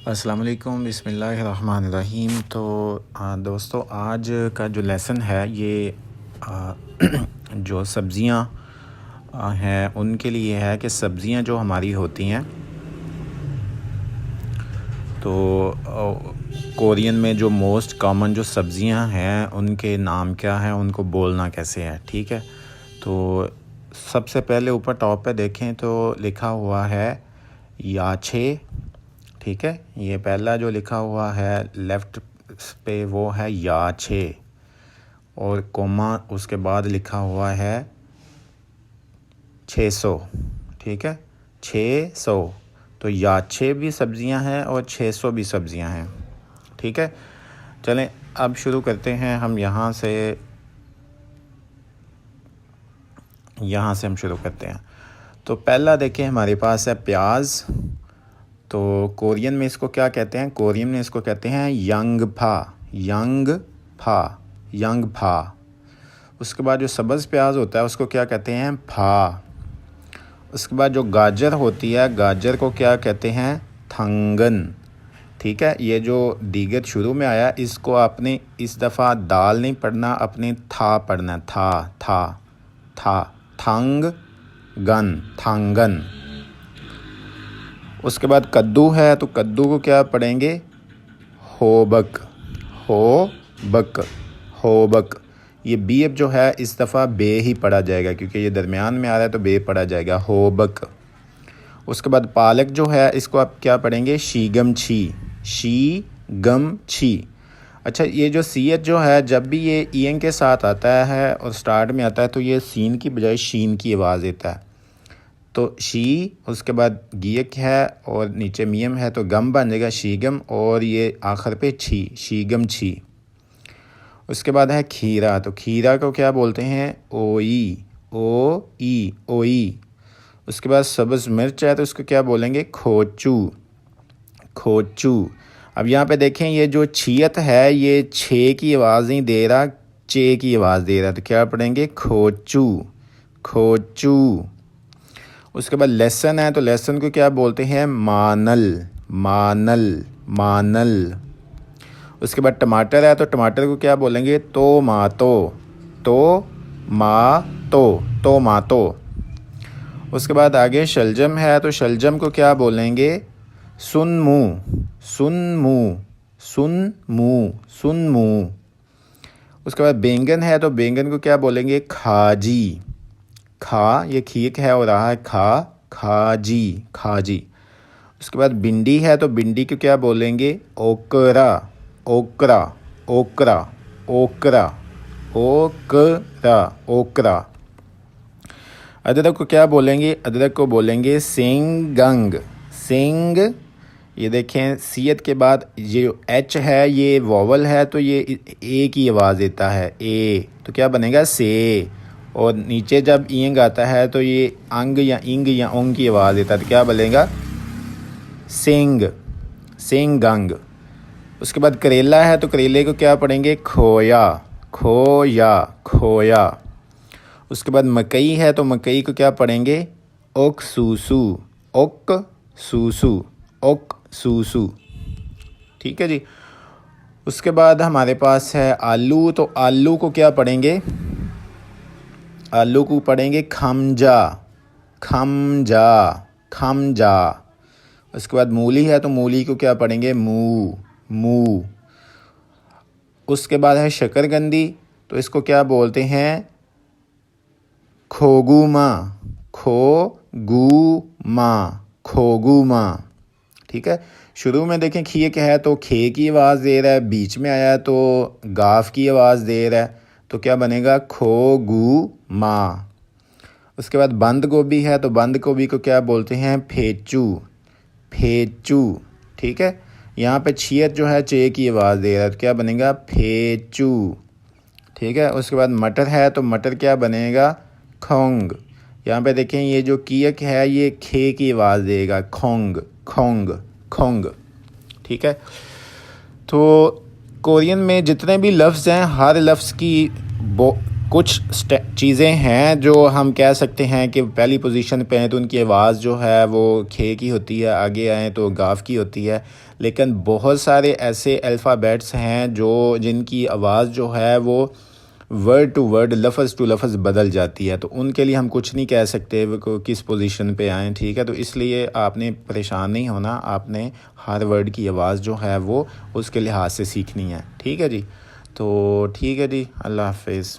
अस्सलाम वालेकुम बिस्मिल्लाहिर्रहमानिर्रहीम। तो दोस्तों, आज का जो लेसन है ये जो सब्ज़ियाँ हैं उनके लिए है कि सब्ज़ियाँ जो हमारी होती हैं तो कोरियन में जो मोस्ट कॉमन जो सब्ज़ियाँ हैं उनके नाम क्या हैं, उनको बोलना कैसे है। ठीक है, तो सबसे पहले ऊपर टॉप पे देखें तो लिखा हुआ है याछे। ठीक है, ये पहला जो लिखा हुआ है लेफ़्ट पे वो है याछे और कोमा उसके बाद लिखा हुआ है 600। ठीक है, 600। तो याछे भी सब्ज़ियां हैं और 600 भी सब्ज़ियां हैं। ठीक है, चलें अब शुरू करते हैं। हम यहाँ से हम शुरू करते हैं। तो पहला देखें हमारे पास है प्याज। तो कोरियन में इसको क्या कहते हैं? कोरियन में इसको कहते हैं यंग फा। उसके बाद जो सब्ज़ प्याज होता है उसको क्या कहते हैं? फा। उसके बाद जो गाजर होती है, गाजर को क्या कहते हैं? थंगन। ठीक है, ये जो दीगर शुरू में आया इसको आपने इस दफ़ा दाल नहीं पढ़ना, अपने था पढ़ना। था थंगन। उसके बाद कद्दू है, तो कद्दू को क्या पढ़ेंगे? होबक। ये बी अब जो है इस दफ़ा बे ही पढ़ा जाएगा क्योंकि ये दरमियान में आ रहा है तो बे पढ़ा जाएगा, होबक। उसके बाद पालक जो है इसको आप क्या पढ़ेंगे? शीगम छी। अच्छा, ये जो सीयत जो है जब भी ये ईएन के साथ आता है और स्टार्ट में आता है तो ये सीन की बजाय शीन की आवाज़ देता है। तो शी, उसके बाद गियक है और नीचे मियम है तो गम बन जाएगा शीगम, और ये आखिर पे छी, शीगम छी। उसके बाद है खीरा। तो खीरा को क्या बोलते हैं? ओई। उसके बाद सब्ज़ मिर्च है तो उसको क्या बोलेंगे? खोचू। अब यहाँ पे देखें ये जो छियत है ये छे की आवाज़ नहीं दे रहा, चे की आवाज़ दे रहा, तो क्या पढ़ेंगे? खोचू। उसके बाद लहसुन है तो लहसुन को क्या बोलते हैं? मानल। उसके बाद टमाटर है तो टमाटर को क्या बोलेंगे? टोमाटो। उसके बाद आगे शलजम है तो शलजम को क्या बोलेंगे? सुनमू। उसके बाद बैंगन है तो बैंगन को क्या बोलेंगे? खाजी। ये खीक है और रहा है खाजी। उसके बाद भिंडी है तो भिंडी को क्या बोलेंगे? ओकरा। अदरक को क्या बोलेंगे? अदरक को बोलेंगे सेंगंग। ये देखें सीयत के बाद ये एच है, ये वॉवल है तो ये ए की आवाज़ देता है, ए, तो क्या बनेगा? से। और नीचे जब ईंग आता है तो ये अंग या इंग या ओंग की आवाज़ देता है, तो क्या बनेगा? सेंगंग। उसके बाद करेला है तो करेले को क्या पढ़ेंगे? खोया। उसके बाद मकई है तो मकई को क्या पढ़ेंगे? ओकसूसू। ठीक है जी। उसके बाद हमारे पास है आलू। तो आलू को क्या पढ़ेंगे? आलू को पढ़ेंगे खमजा। उसके बाद मूली है तो मूली को क्या पढ़ेंगे? मू। उसके बाद है शकरकंदी, तो इसको क्या बोलते हैं? खोगुमा। ठीक है, शुरू में देखें खीए क्या है तो खे की आवाज़ दे रहा है, बीच में आया तो गाफ की आवाज़ दे रहा है, तो क्या बनेगा? खोगुमा। उसके बाद बंद गोभी है तो बंद गोभी को क्या बोलते हैं? फेचू। ठीक है, यहाँ पे छियत जो है चे की आवाज़ दे रहा है तो क्या बनेगा? फेचू। ठीक है, उसके बाद मटर है तो मटर क्या बनेगा? खोंग। यहाँ पे देखें ये जो कियक है ये खे की आवाज़ देगा, खोंग। ठीक है, तो कोरियन में जितने भी लफ्ज़ हैं हर लफ्ज़ की कुछ चीज़ें हैं जो हम कह सकते हैं कि पहली पोजीशन पे हैं तो उनकी आवाज़ जो है वो खे की होती है, आगे आएँ तो गाफ की होती है। लेकिन बहुत सारे ऐसे अल्फ़ाबेट्स हैं जो जिनकी आवाज़ जो है वो वर्ड टू वर्ड, लफ्ज़ टू लफ्ज़ बदल जाती है, तो उनके लिए हम कुछ नहीं कह सकते वो किस पोजीशन पे आएँ, ठीक है। तो इसलिए आपने परेशान नहीं होना, आपने हर वर्ड की आवाज़ जो है वो उसके लिहाज से सीखनी है, ठीक है जी। तो ठीक है जी, अल्लाह हाफ़िज़।